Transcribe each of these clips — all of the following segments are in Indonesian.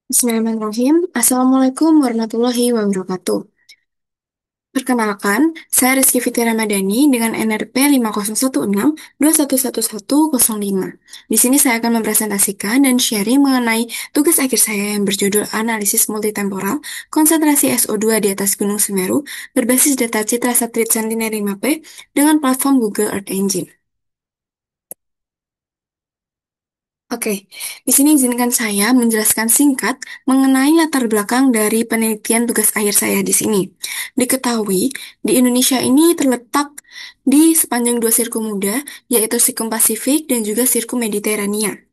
Bismillahirrahmanirrahim. Assalamualaikum warahmatullahi wabarakatuh. Perkenalkan, saya Rizky Fitri Ramadhani dengan NRP 50162111105. Di sini saya akan mempresentasikan dan sharing mengenai tugas akhir saya yang berjudul Analisis Multitemporal Konsentrasi SO2 di atas Gunung Semeru berbasis data citra satelit Sentinel-5P dengan platform Google Earth Engine. Oke, di sini izinkan saya menjelaskan singkat mengenai latar belakang dari penelitian tugas akhir saya di sini. Diketahui, di Indonesia ini terletak di sepanjang dua sirku muda, yaitu Sikum Pasifik dan juga Sirkum Mediterania,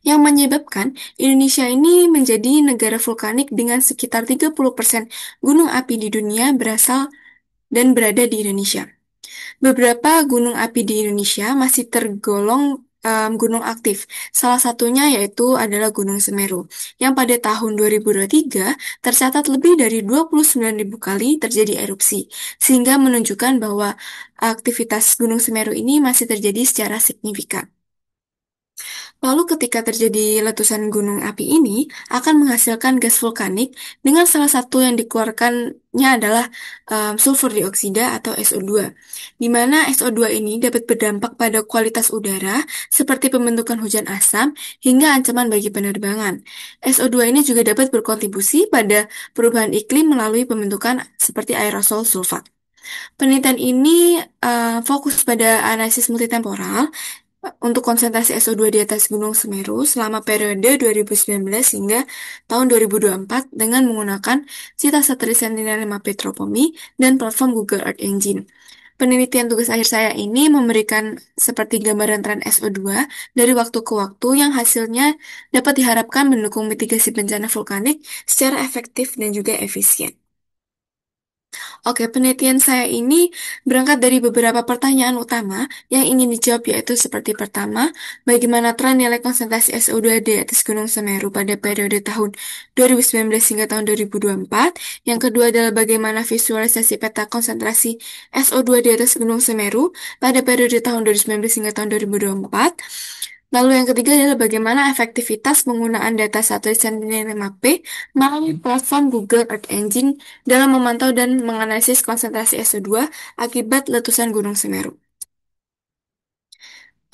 yang menyebabkan Indonesia ini menjadi negara vulkanik dengan sekitar 30% gunung api di dunia berasal dan berada di Indonesia. Beberapa gunung api di Indonesia masih tergolong gunung aktif. Salah satunya yaitu adalah Gunung Semeru, yang pada tahun 2023 tercatat lebih dari 29.000 kali terjadi erupsi, sehingga menunjukkan bahwa aktivitas Gunung Semeru ini masih terjadi secara signifikan. Lalu ketika terjadi letusan gunung api ini akan menghasilkan gas vulkanik dengan salah satu yang dikeluarkannya adalah sulfur dioksida atau SO2, di mana SO2 ini dapat berdampak pada kualitas udara seperti pembentukan hujan asam hingga ancaman bagi penerbangan. SO2 ini juga dapat berkontribusi pada perubahan iklim melalui pembentukan seperti aerosol sulfat. Penelitian ini fokus pada analisis multitemporal untuk konsentrasi SO2 di atas Gunung Semeru selama periode 2019 hingga tahun 2024 dengan menggunakan Cita Satelit Sentinel-5 Petropomi dan platform Google Earth Engine. Penelitian tugas akhir saya ini memberikan seperti gambaran tren SO2 dari waktu ke waktu yang hasilnya dapat diharapkan mendukung mitigasi bencana vulkanik secara efektif dan juga efisien. Oke, penelitian saya ini berangkat dari beberapa pertanyaan utama yang ingin dijawab, yaitu seperti pertama, bagaimana tren nilai konsentrasi SO2 di atas Gunung Semeru pada periode tahun 2019 hingga tahun 2024. Yang kedua adalah bagaimana visualisasi peta konsentrasi SO2 di atas Gunung Semeru pada periode tahun 2019 hingga tahun 2024. Lalu yang ketiga adalah bagaimana efektivitas penggunaan data satelit Sentinel-5P melalui platform Google Earth Engine dalam memantau dan menganalisis konsentrasi SO2 akibat letusan Gunung Semeru.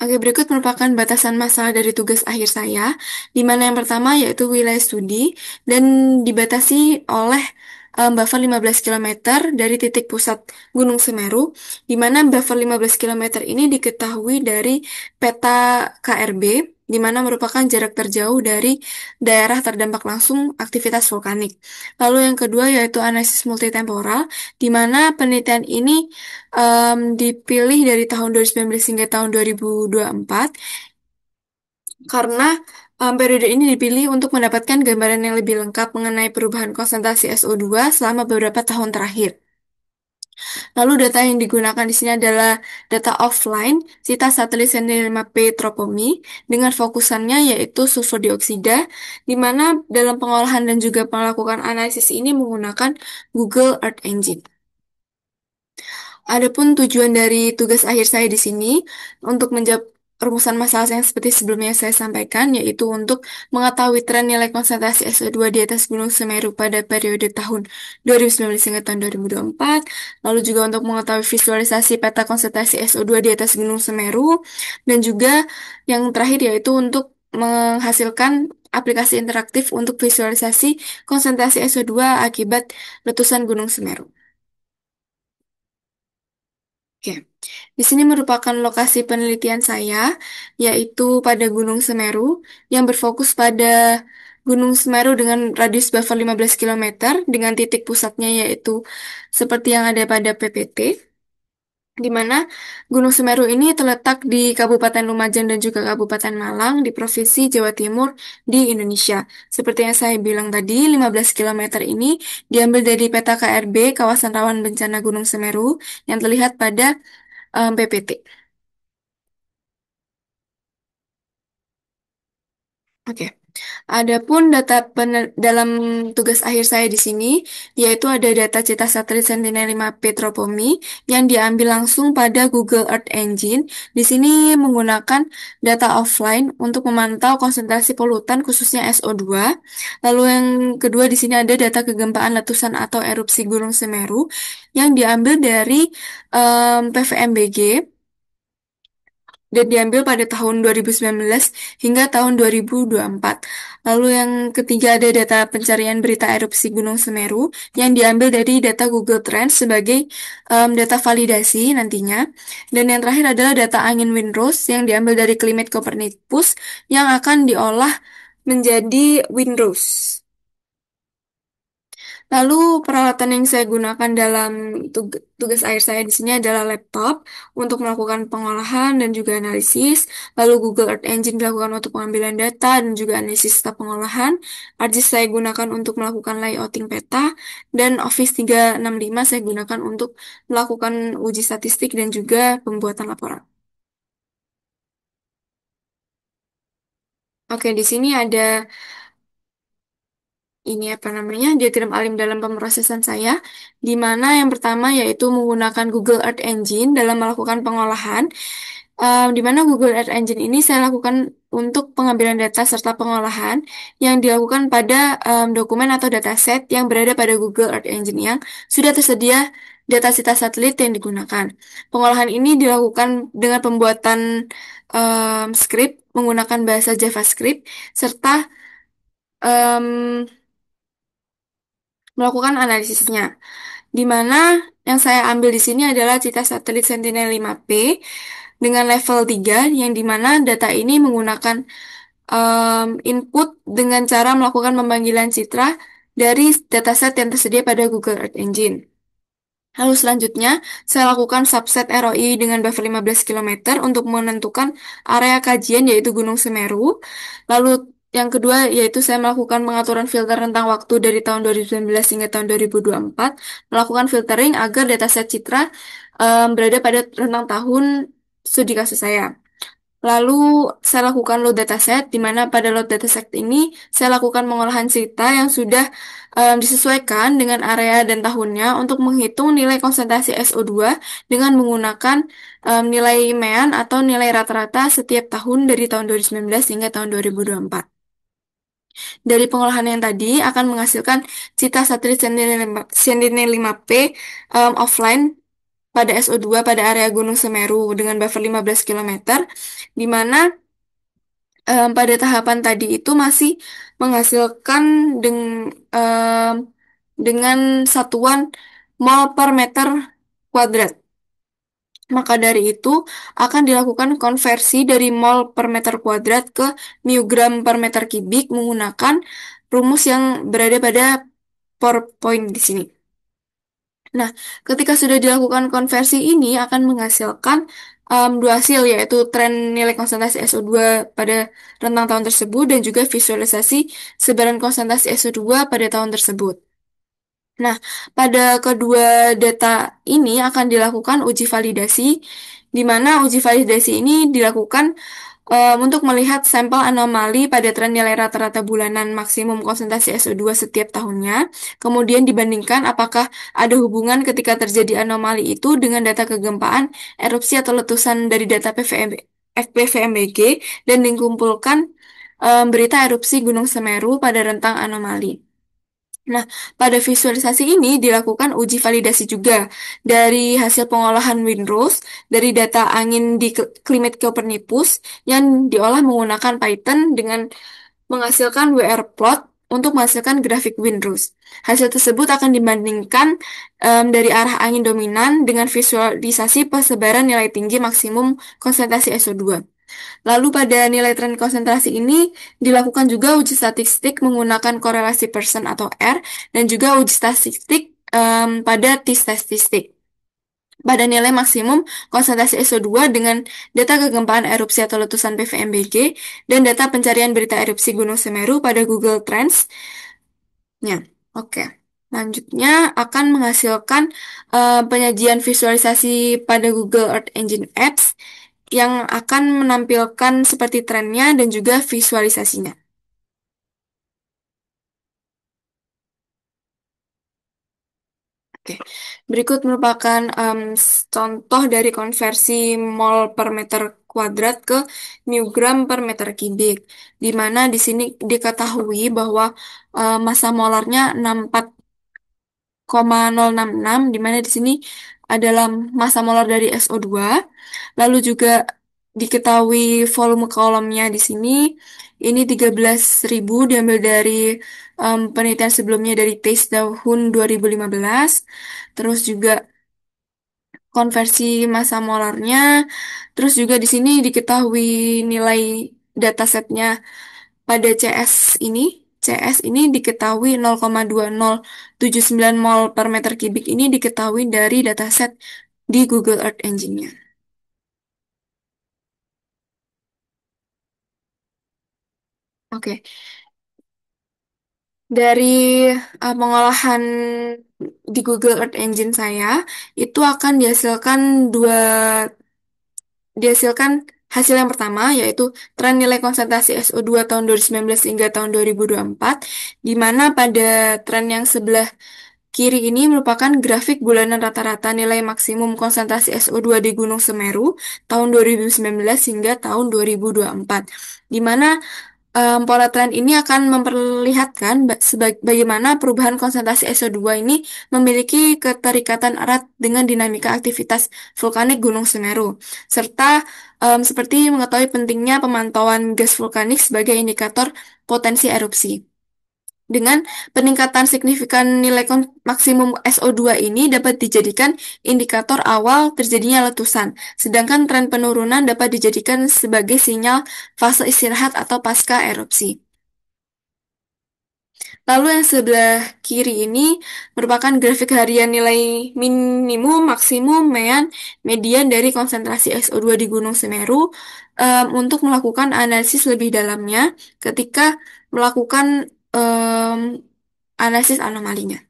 Oke, berikut merupakan batasan masalah dari tugas akhir saya, di mana yang pertama yaitu wilayah studi dan dibatasi oleh buffer 15 kilometer dari titik pusat Gunung Semeru, di mana buffer 15 kilometer ini diketahui dari peta KRB, di mana merupakan jarak terjauh dari daerah terdampak langsung aktivitas vulkanik. Lalu yang kedua yaitu analisis multitemporal, di mana penelitian ini dipilih dari tahun 2019 hingga tahun 2024 karena periode ini dipilih untuk mendapatkan gambaran yang lebih lengkap mengenai perubahan konsentrasi SO2 selama beberapa tahun terakhir. Lalu data yang digunakan di sini adalah data offline, Cita Satelit Sentinel-5P Tropomi, dengan fokusannya yaitu sulfur dioksida, di mana dalam pengolahan dan juga melakukan analisis ini menggunakan Google Earth Engine. Adapun tujuan dari tugas akhir saya di sini untuk menjawab rumusan masalah yang seperti sebelumnya saya sampaikan, yaitu untuk mengetahui tren nilai konsentrasi SO2 di atas Gunung Semeru pada periode tahun 2019 hingga tahun 2024, lalu juga untuk mengetahui visualisasi peta konsentrasi SO2 di atas Gunung Semeru, dan juga yang terakhir yaitu untuk menghasilkan aplikasi interaktif untuk visualisasi konsentrasi SO2 akibat letusan Gunung Semeru. Oke. Di sini merupakan lokasi penelitian saya, yaitu pada Gunung Semeru, yang berfokus pada Gunung Semeru dengan radius buffer 15 kilometer dengan titik pusatnya yaitu seperti yang ada pada PPT, di mana Gunung Semeru ini terletak di Kabupaten Lumajang dan juga Kabupaten Malang di Provinsi Jawa Timur di Indonesia. Seperti yang saya bilang tadi, 15 kilometer ini diambil dari peta KRB, kawasan rawan bencana Gunung Semeru, yang terlihat pada PPT. Oke. Adapun dalam tugas akhir saya di sini, yaitu ada data cetak satelit Sentinel-5 Petropomi yang diambil langsung pada Google Earth Engine. Di sini menggunakan data offline untuk memantau konsentrasi polutan khususnya SO2. Lalu yang kedua di sini ada data kegempaan letusan atau erupsi Gunung Semeru yang diambil dari PVMBG dan diambil pada tahun 2019 hingga tahun 2024. Lalu yang ketiga ada data pencarian berita erupsi Gunung Semeru yang diambil dari data Google Trends sebagai data validasi nantinya. Dan yang terakhir adalah data angin windrows yang diambil dari Climate Copernicus yang akan diolah menjadi windrows. Lalu peralatan yang saya gunakan dalam tugas akhir saya di sini adalah laptop untuk melakukan pengolahan dan juga analisis. Lalu Google Earth Engine dilakukan untuk pengambilan data dan juga analisis serta pengolahan. ArcGIS saya gunakan untuk melakukan layouting peta dan Office 365 saya gunakan untuk melakukan uji statistik dan juga pembuatan laporan. Oke, di sini ada ini apa namanya diagram alim dalam pemrosesan saya, di mana yang pertama yaitu menggunakan Google Earth Engine dalam melakukan pengolahan. Di mana Google Earth Engine ini saya lakukan untuk pengambilan data serta pengolahan yang dilakukan pada dokumen atau dataset yang berada pada Google Earth Engine yang sudah tersedia data sita satelit yang digunakan. Pengolahan ini dilakukan dengan pembuatan script menggunakan bahasa JavaScript serta em, melakukan analisisnya. Di mana yang saya ambil di sini adalah citra satelit Sentinel-5P dengan level 3, yang di mana data ini menggunakan input dengan cara melakukan pemanggilan citra dari dataset yang tersedia pada Google Earth Engine. Lalu selanjutnya, saya lakukan subset ROI dengan buffer 15 km untuk menentukan area kajian yaitu Gunung Semeru. Lalu yang kedua yaitu saya melakukan pengaturan filter rentang waktu dari tahun 2019 hingga tahun 2024, melakukan filtering agar dataset citra berada pada rentang tahun studi kasus saya. Lalu saya lakukan load dataset, di mana pada load dataset ini saya lakukan pengolahan cerita yang sudah disesuaikan dengan area dan tahunnya untuk menghitung nilai konsentrasi SO2 dengan menggunakan nilai mean atau nilai rata-rata setiap tahun dari tahun 2019 hingga tahun 2024. Dari pengolahan yang tadi akan menghasilkan cita satelit Sentinel-5P offline pada SO2 pada area Gunung Semeru dengan buffer 15 km, di mana pada tahapan tadi itu masih menghasilkan em, dengan satuan mol per meter kuadrat. Maka dari itu akan dilakukan konversi dari mol per meter kuadrat ke miogram per meter kubik menggunakan rumus yang berada pada PowerPoint di sini. Nah, ketika sudah dilakukan konversi ini akan menghasilkan dua hasil yaitu tren nilai konsentrasi SO2 pada rentang tahun tersebut dan juga visualisasi sebaran konsentrasi SO2 pada tahun tersebut. Nah, pada kedua data ini akan dilakukan uji validasi, di mana uji validasi ini dilakukan untuk melihat sampel anomali pada tren nilai rata-rata bulanan maksimum konsentrasi SO2 setiap tahunnya, kemudian dibandingkan apakah ada hubungan ketika terjadi anomali itu dengan data kegempaan, erupsi atau letusan dari data PVMBG, dan dikumpulkan berita erupsi Gunung Semeru pada rentang anomali. Nah, pada visualisasi ini dilakukan uji validasi juga dari hasil pengolahan windrows dari data angin di Climate Copernicus yang diolah menggunakan Python dengan menghasilkan WR plot untuk menghasilkan grafik windrows. Hasil tersebut akan dibandingkan dari arah angin dominan dengan visualisasi persebaran nilai tinggi maksimum konsentrasi SO2. Lalu pada nilai tren konsentrasi ini dilakukan juga uji statistik menggunakan korelasi Pearson atau R dan juga uji statistik pada T-statistik. Pada nilai maksimum konsentrasi SO2 dengan data kegempaan erupsi atau letusan PVMBG dan data pencarian berita erupsi Gunung Semeru pada Google Trends-nya. Oke. Lanjutnya akan menghasilkan penyajian visualisasi pada Google Earth Engine Apps yang akan menampilkan seperti trennya dan juga visualisasinya. Oke, berikut merupakan contoh dari konversi mol per meter kuadrat ke miogram per meter kubik, di mana di sini diketahui bahwa massa molarnya 64,066, di mana di sini adalah massa molar dari SO2. Lalu juga diketahui volume kolomnya di sini ini 13.000, diambil dari penelitian sebelumnya dari TASTE tahun 2015. Terus juga konversi massa molarnya. Terus juga di sini diketahui nilai datasetnya pada ini. CS ini diketahui 0,2079 mol per meter kubik, ini diketahui dari dataset di Google Earth Engine-nya. Oke, dari pengolahan di Google Earth Engine saya, itu akan dihasilkan hasil yang pertama, yaitu tren nilai konsentrasi SO2 tahun 2019 hingga tahun 2024, di mana pada tren yang sebelah kiri ini merupakan grafik bulanan rata-rata nilai maksimum konsentrasi SO2 di Gunung Semeru tahun 2019 hingga tahun 2024, di mana pola tren ini akan memperlihatkan bagaimana perubahan konsentrasi SO2 ini memiliki keterikatan erat dengan dinamika aktivitas vulkanik Gunung Semeru, serta seperti mengetahui pentingnya pemantauan gas vulkanik sebagai indikator potensi erupsi. Dengan peningkatan signifikan nilai maksimum SO2 ini dapat dijadikan indikator awal terjadinya letusan, sedangkan tren penurunan dapat dijadikan sebagai sinyal fase istirahat atau pasca erupsi. Lalu yang sebelah kiri ini merupakan grafik harian nilai minimum, maksimum, median dari konsentrasi SO2 di Gunung Semeru untuk melakukan analisis lebih dalamnya ketika melakukan analisis anomalinya.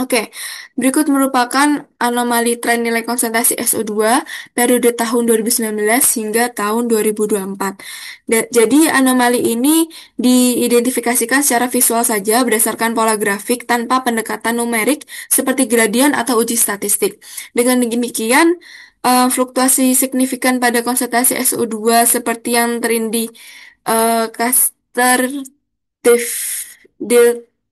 Oke, berikut merupakan anomali tren nilai konsentrasi SO2 periode tahun 2019 hingga tahun 2024. Jadi, anomali ini diidentifikasikan secara visual saja berdasarkan pola grafik tanpa pendekatan numerik seperti gradien atau uji statistik. Dengan demikian, fluktuasi signifikan pada konsentrasi SO2 seperti yang Def-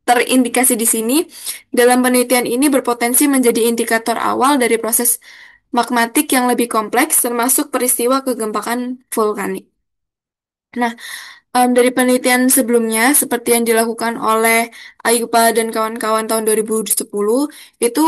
terindikasi di sini, dalam penelitian ini berpotensi menjadi indikator awal dari proses magmatik yang lebih kompleks, termasuk peristiwa kegempaan vulkanik. Nah, dari penelitian sebelumnya, seperti yang dilakukan oleh Ayupa dan kawan-kawan tahun 2010, itu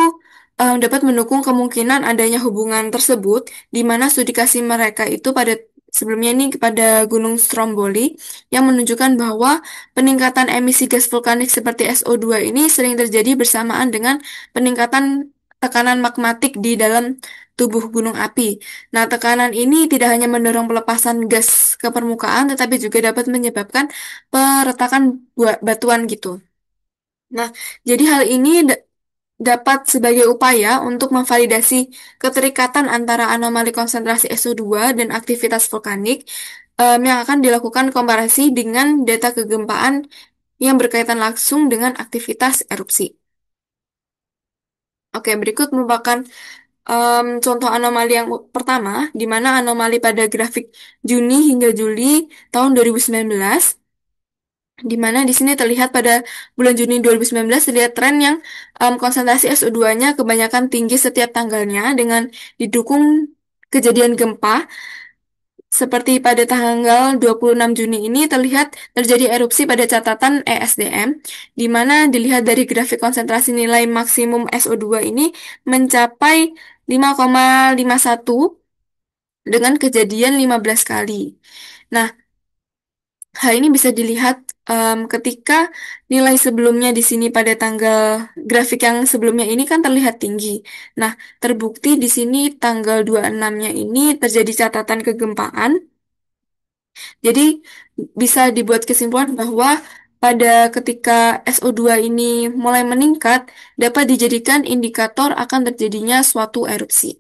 dapat mendukung kemungkinan adanya hubungan tersebut, di mana studi kasih mereka itu pada sebelumnya ini kepada Gunung Stromboli, yang menunjukkan bahwa peningkatan emisi gas vulkanik seperti SO2 ini sering terjadi bersamaan dengan peningkatan tekanan magmatik di dalam tubuh gunung api. Nah, tekanan ini tidak hanya mendorong pelepasan gas ke permukaan, tetapi juga dapat menyebabkan peretakan batuan gitu. Nah, jadi hal ini dapat sebagai upaya untuk memvalidasi keterikatan antara anomali konsentrasi SO2 dan aktivitas vulkanik yang akan dilakukan komparasi dengan data kegempaan yang berkaitan langsung dengan aktivitas erupsi. Oke, berikut merupakan contoh anomali yang pertama, di mana anomali pada grafik Juni hingga Juli tahun 2019, di mana di sini terlihat pada bulan Juni 2019 terlihat tren yang konsentrasi SO2-nya kebanyakan tinggi setiap tanggalnya dengan didukung kejadian gempa. Seperti pada tanggal 26 Juni ini terlihat terjadi erupsi pada catatan ESDM, di mana dilihat dari grafik konsentrasi nilai maksimum SO2 ini mencapai 5,51 dengan kejadian 15 kali. Nah, hal ini bisa dilihat ketika nilai sebelumnya di sini pada tanggal grafik yang sebelumnya ini kan terlihat tinggi. Nah, terbukti di sini tanggal 26-nya ini terjadi catatan kegempaan. Jadi bisa dibuat kesimpulan bahwa pada ketika SO2 ini mulai meningkat dapat dijadikan indikator akan terjadinya suatu erupsi.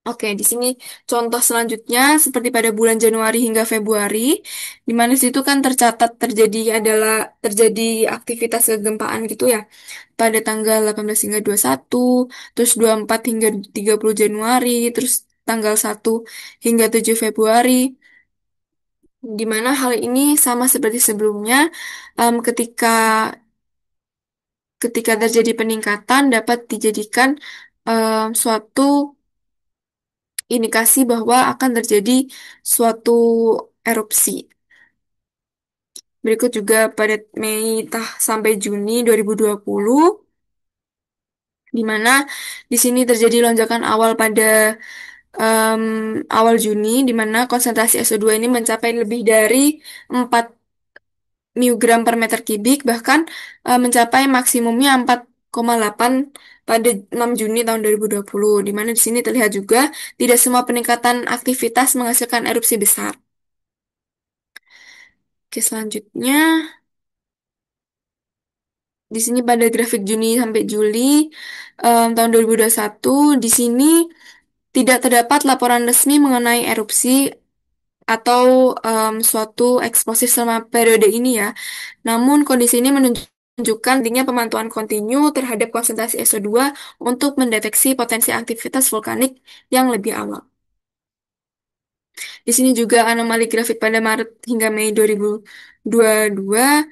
Oke, di sini contoh selanjutnya seperti pada bulan Januari hingga Februari, di mana situ kan tercatat terjadi aktivitas kegempaan gitu ya, pada tanggal 18 hingga 21, terus 24 hingga 30 Januari, terus tanggal 1 hingga 7 Februari, di mana hal ini sama seperti sebelumnya, ketika ketika terjadi peningkatan dapat dijadikan suatu indikasi bahwa akan terjadi suatu erupsi. Berikut juga pada sampai Juni 2020, di mana di sini terjadi lonjakan awal pada em, awal Juni, di mana konsentrasi SO2 ini mencapai lebih dari 4 mg per meter kubik, bahkan mencapai maksimumnya 4,8 pada 6 Juni tahun 2020, di mana di sini terlihat juga tidak semua peningkatan aktivitas menghasilkan erupsi besar. Oke, selanjutnya di sini pada grafik Juni sampai Juli tahun 2021, di sini tidak terdapat laporan resmi mengenai erupsi atau suatu eksplosif selama periode ini ya. Namun kondisi ini menunjukkan pentingnya pemantauan kontinu terhadap konsentrasi SO2 untuk mendeteksi potensi aktivitas vulkanik yang lebih awal. Di sini juga anomali grafik pada Maret hingga Mei 2022.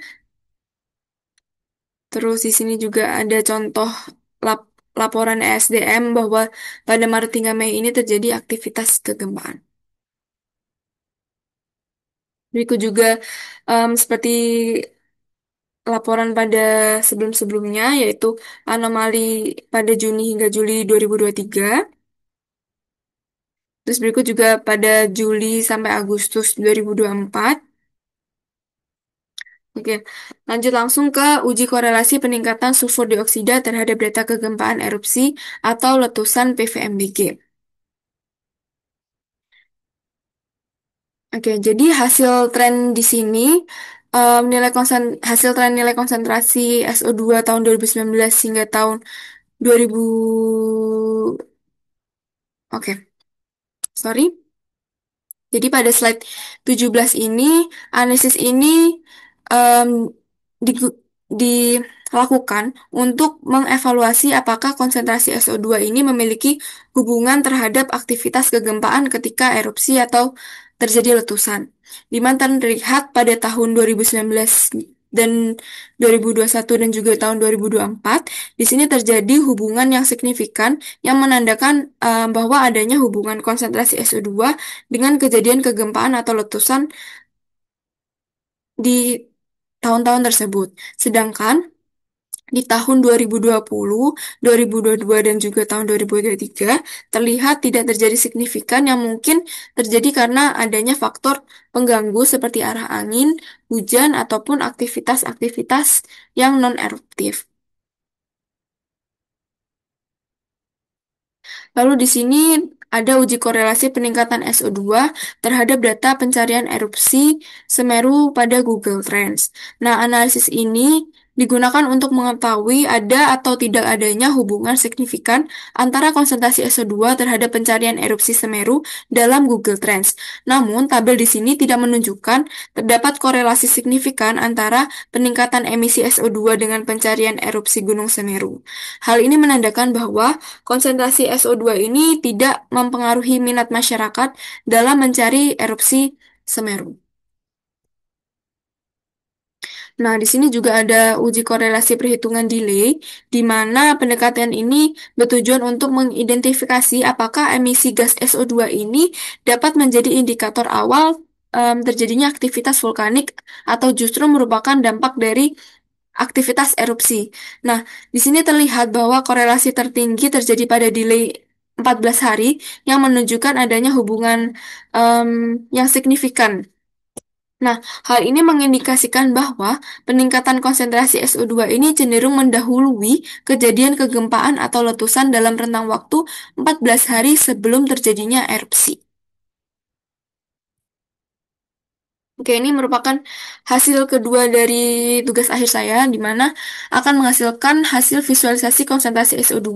Terus di sini juga ada contoh laporan ESDM bahwa pada Maret hingga Mei ini terjadi aktivitas kegempaan. Berikut juga seperti laporan pada sebelum-sebelumnya, yaitu anomali pada Juni hingga Juli 2023. Terus berikut juga pada Juli sampai Agustus 2024. Oke, lanjut langsung ke uji korelasi peningkatan sulfur dioksida terhadap data kegempaan erupsi atau letusan PVMBG. Oke, jadi di sini hasil tren nilai konsentrasi SO2 tahun 2019 hingga tahun 2000. Oke, sorry. Jadi pada slide 17 ini, analisis ini em, digu- dilakukan untuk mengevaluasi apakah konsentrasi SO2 ini memiliki hubungan terhadap aktivitas kegempaan ketika erupsi atau terjadi letusan. Di mana terlihat pada tahun 2019 dan 2021 dan juga tahun 2024, di sini terjadi hubungan yang signifikan yang menandakan bahwa adanya hubungan konsentrasi SO2 dengan kejadian kegempaan atau letusan di tahun-tahun tersebut. Sedangkan di tahun 2020, 2022, dan juga tahun 2023 terlihat tidak terjadi signifikan yang mungkin terjadi karena adanya faktor pengganggu seperti arah angin, hujan, ataupun aktivitas-aktivitas yang non-eruptif. Lalu di sini ada uji korelasi peningkatan SO2 terhadap data pencarian erupsi Semeru pada Google Trends. Nah, analisis ini digunakan untuk mengetahui ada atau tidak adanya hubungan signifikan antara konsentrasi SO2 terhadap pencarian erupsi Semeru dalam Google Trends. Namun, tabel di sini tidak menunjukkan terdapat korelasi signifikan antara peningkatan emisi SO2 dengan pencarian erupsi Gunung Semeru. Hal ini menandakan bahwa konsentrasi SO2 ini tidak mempengaruhi minat masyarakat dalam mencari erupsi Semeru. Nah, di sini juga ada uji korelasi perhitungan delay, di mana pendekatan ini bertujuan untuk mengidentifikasi apakah emisi gas SO2 ini dapat menjadi indikator awal terjadinya aktivitas vulkanik atau justru merupakan dampak dari aktivitas erupsi. Nah, di sini terlihat bahwa korelasi tertinggi terjadi pada delay 14 hari yang menunjukkan adanya hubungan em, yang signifikan. Nah, hal ini mengindikasikan bahwa peningkatan konsentrasi SO2 ini cenderung mendahului kejadian kegempaan atau letusan dalam rentang waktu 14 hari sebelum terjadinya erupsi. Oke, ini merupakan hasil kedua dari tugas akhir saya, di mana akan menghasilkan hasil visualisasi konsentrasi SO2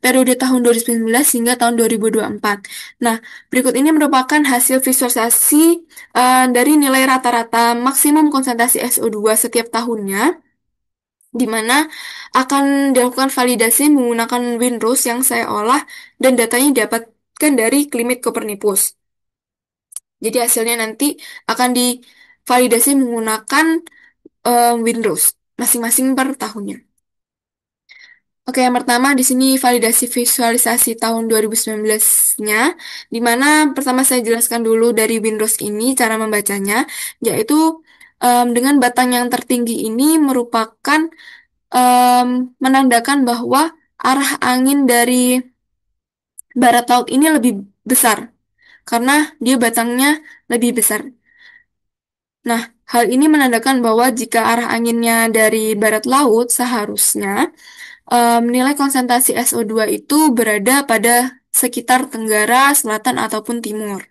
periode tahun 2019 hingga tahun 2024. Nah, berikut ini merupakan hasil visualisasi dari nilai rata-rata maksimum konsentrasi SO2 setiap tahunnya, di mana akan dilakukan validasi menggunakan WinROS yang saya olah dan datanya didapatkan dari Climate Copernicus. Jadi hasilnya nanti akan divalidasi menggunakan Windows masing-masing per tahunnya. Oke, yang pertama di sini validasi visualisasi tahun 2019-nya, di mana pertama saya jelaskan dulu dari Windows ini cara membacanya, yaitu dengan batang yang tertinggi ini merupakan menandakan bahwa arah angin dari barat laut ini lebih besar karena dia batangnya lebih besar. Nah, hal ini menandakan bahwa jika arah anginnya dari barat laut, seharusnya nilai konsentrasi SO2 itu berada pada sekitar tenggara, selatan, ataupun timur.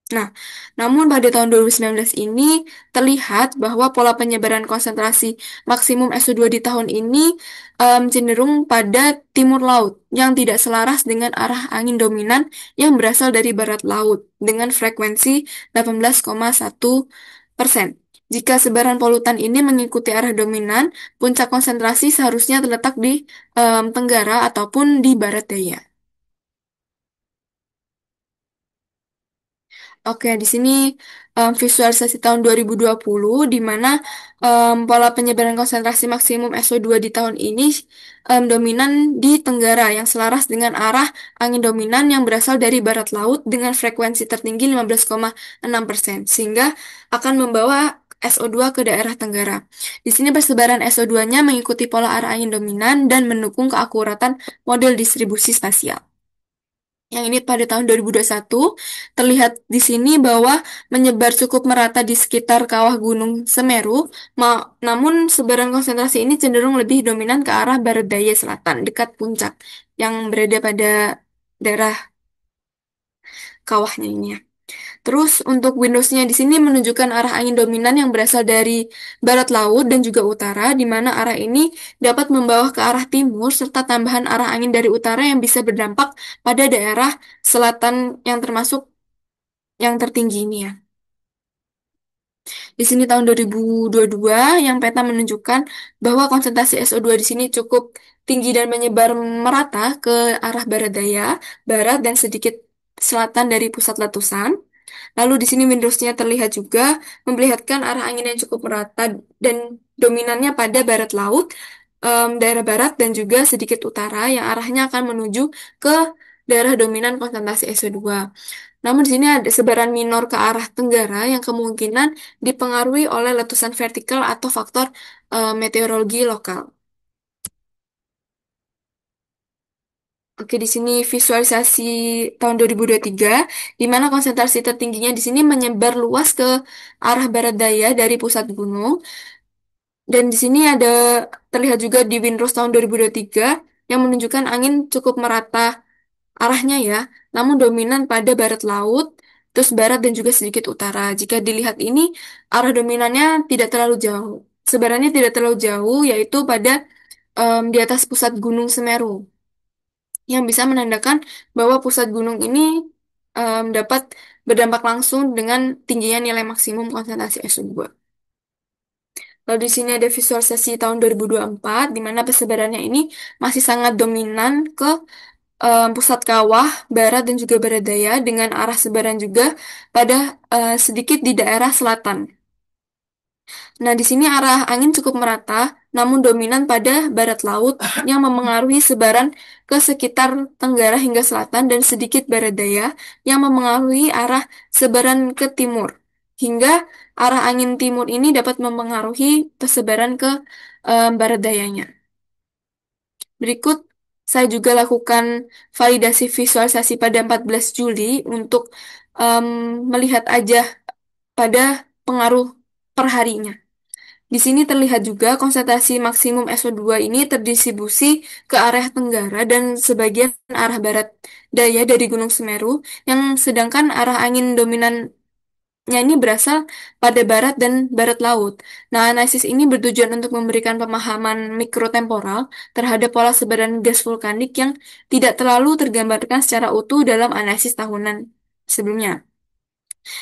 Nah, namun pada tahun 2019 ini terlihat bahwa pola penyebaran konsentrasi maksimum SO2 di tahun ini cenderung pada timur laut yang tidak selaras dengan arah angin dominan yang berasal dari barat laut dengan frekuensi 18,1%. Jika sebaran polutan ini mengikuti arah dominan, puncak konsentrasi seharusnya terletak di tenggara ataupun di barat daya. Oke, di sini visualisasi tahun 2020 di mana pola penyebaran konsentrasi maksimum SO2 di tahun ini dominan di tenggara yang selaras dengan arah angin dominan yang berasal dari barat laut dengan frekuensi tertinggi 15,6% sehingga akan membawa SO2 ke daerah tenggara. Di sini persebaran SO2-nya mengikuti pola arah angin dominan dan mendukung keakuratan model distribusi spasial. Yang ini pada tahun 2021 terlihat di sini bahwa menyebar cukup merata di sekitar kawah Gunung Semeru, namun sebaran konsentrasi ini cenderung lebih dominan ke arah barat daya selatan, dekat puncak, yang berada pada daerah kawahnya ini ya. Terus untuk Windows-nya di sini menunjukkan arah angin dominan yang berasal dari barat laut dan juga utara, di mana arah ini dapat membawa ke arah timur serta tambahan arah angin dari utara yang bisa berdampak pada daerah selatan yang termasuk yang tertinggi ini ya. Di sini tahun 2022 yang peta menunjukkan bahwa konsentrasi SO2 di sini cukup tinggi dan menyebar merata ke arah barat daya, barat dan sedikit selatan dari pusat letusan. Lalu di sini Windows-nya terlihat juga memperlihatkan arah angin yang cukup merata dan dominannya pada barat laut, daerah barat dan juga sedikit utara yang arahnya akan menuju ke daerah dominan konsentrasi SO2. Namun di sini ada sebaran minor ke arah tenggara yang kemungkinan dipengaruhi oleh letusan vertikal atau faktor meteorologi lokal. Oke, di sini visualisasi tahun 2023, di mana konsentrasi tertingginya di sini menyebar luas ke arah barat daya dari pusat gunung. Dan di sini ada terlihat juga di Windrows tahun 2023 yang menunjukkan angin cukup merata arahnya ya, namun dominan pada barat laut, terus barat dan juga sedikit utara. Jika dilihat ini, arah dominannya tidak terlalu jauh. Sebarannya tidak terlalu jauh, yaitu pada di atas pusat Gunung Semeru yang bisa menandakan bahwa pusat gunung ini dapat berdampak langsung dengan tingginya nilai maksimum konsentrasi SO2. Lalu di sini ada visualisasi tahun 2024, di mana persebarannya ini masih sangat dominan ke pusat kawah, barat dan juga barat daya, dengan arah sebaran juga pada sedikit di daerah selatan. Nah, di sini arah angin cukup merata, namun dominan pada barat laut yang memengaruhi sebaran ke sekitar tenggara hingga selatan dan sedikit barat daya yang memengaruhi arah sebaran ke timur. Hingga arah angin timur ini dapat memengaruhi persebaran ke barat dayanya. Berikut saya juga lakukan validasi visualisasi pada 14 Juli untuk em, melihat aja pada pengaruh perharinya. Di sini terlihat juga konsentrasi maksimum SO2 ini terdistribusi ke area tenggara dan sebagian arah barat daya dari Gunung Semeru, yang sedangkan arah angin dominan ini berasal pada barat dan barat laut. Nah, analisis ini bertujuan untuk memberikan pemahaman mikrotemporal terhadap pola sebaran gas vulkanik yang tidak terlalu tergambarkan secara utuh dalam analisis tahunan sebelumnya.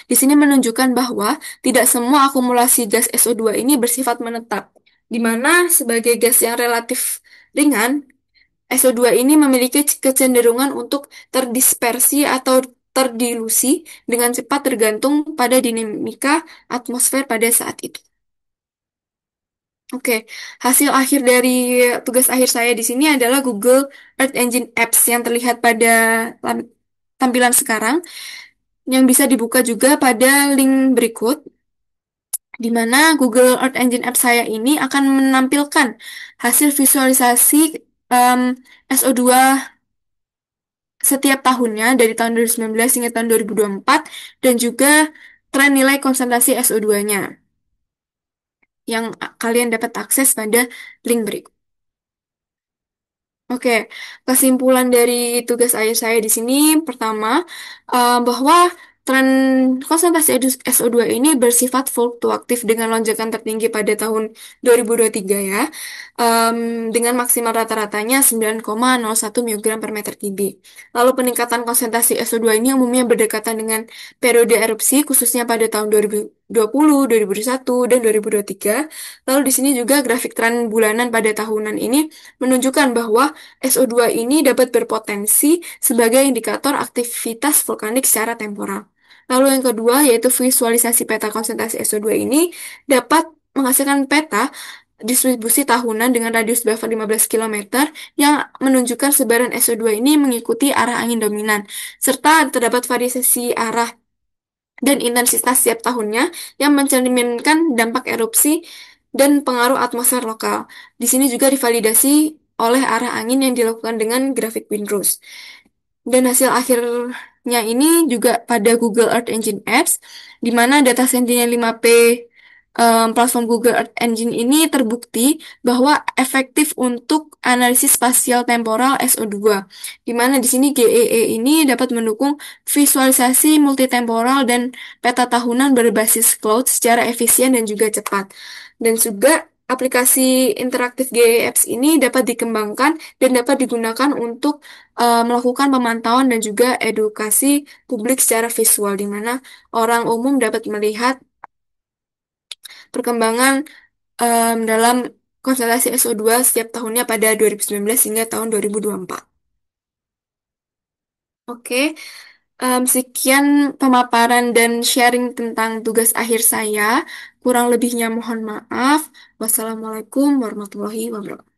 Di sini menunjukkan bahwa tidak semua akumulasi gas SO2 ini bersifat menetap, di mana sebagai gas yang relatif ringan, SO2 ini memiliki kecenderungan untuk terdispersi atau terdilusi dengan cepat tergantung pada dinamika atmosfer pada saat itu. Oke, hasil akhir dari tugas akhir saya di sini adalah Google Earth Engine Apps yang terlihat pada tampilan sekarang, yang bisa dibuka juga pada link berikut, di mana Google Earth Engine Apps saya ini akan menampilkan hasil visualisasi em, SO2 setiap tahunnya dari tahun 2019 hingga tahun 2024 dan juga tren nilai konsentrasi SO2-nya yang kalian dapat akses pada link berikut. Oke, kesimpulan dari tugas akhir saya di sini pertama, bahwa tren konsentrasi SO2 ini bersifat fluktuatif dengan lonjakan tertinggi pada tahun 2023 ya, dengan maksimal rata-ratanya 9,01 mg per meter kubik. Lalu peningkatan konsentrasi SO2 ini umumnya berdekatan dengan periode erupsi khususnya pada tahun 2020, 2021, dan 2023. Lalu di sini juga grafik tren bulanan pada tahunan ini menunjukkan bahwa SO2 ini dapat berpotensi sebagai indikator aktivitas vulkanik secara temporal. Lalu yang kedua yaitu visualisasi peta konsentrasi SO2 ini dapat menghasilkan peta distribusi tahunan dengan radius buffer 15 km yang menunjukkan sebaran SO2 ini mengikuti arah angin dominan, serta terdapat variasi arah dan intensitas setiap tahunnya yang mencerminkan dampak erupsi dan pengaruh atmosfer lokal. Di sini juga divalidasi oleh arah angin yang dilakukan dengan grafik windrows. Dan hasil akhirnya ini juga pada Google Earth Engine Apps, di mana data Sentinel-5P platform Google Earth Engine ini terbukti bahwa efektif untuk analisis spasial temporal SO2, di mana di sini GEE ini dapat mendukung visualisasi multitemporal dan peta tahunan berbasis cloud secara efisien dan juga cepat. Dan juga aplikasi interaktif GEE Apps ini dapat dikembangkan dan dapat digunakan untuk melakukan pemantauan dan juga edukasi publik secara visual, di mana orang umum dapat melihat perkembangan dalam konsentrasi SO2 setiap tahunnya pada 2019 hingga tahun 2024. Oke, sekian pemaparan dan sharing tentang tugas akhir saya. Kurang lebihnya mohon maaf. Wassalamualaikum warahmatullahi wabarakatuh.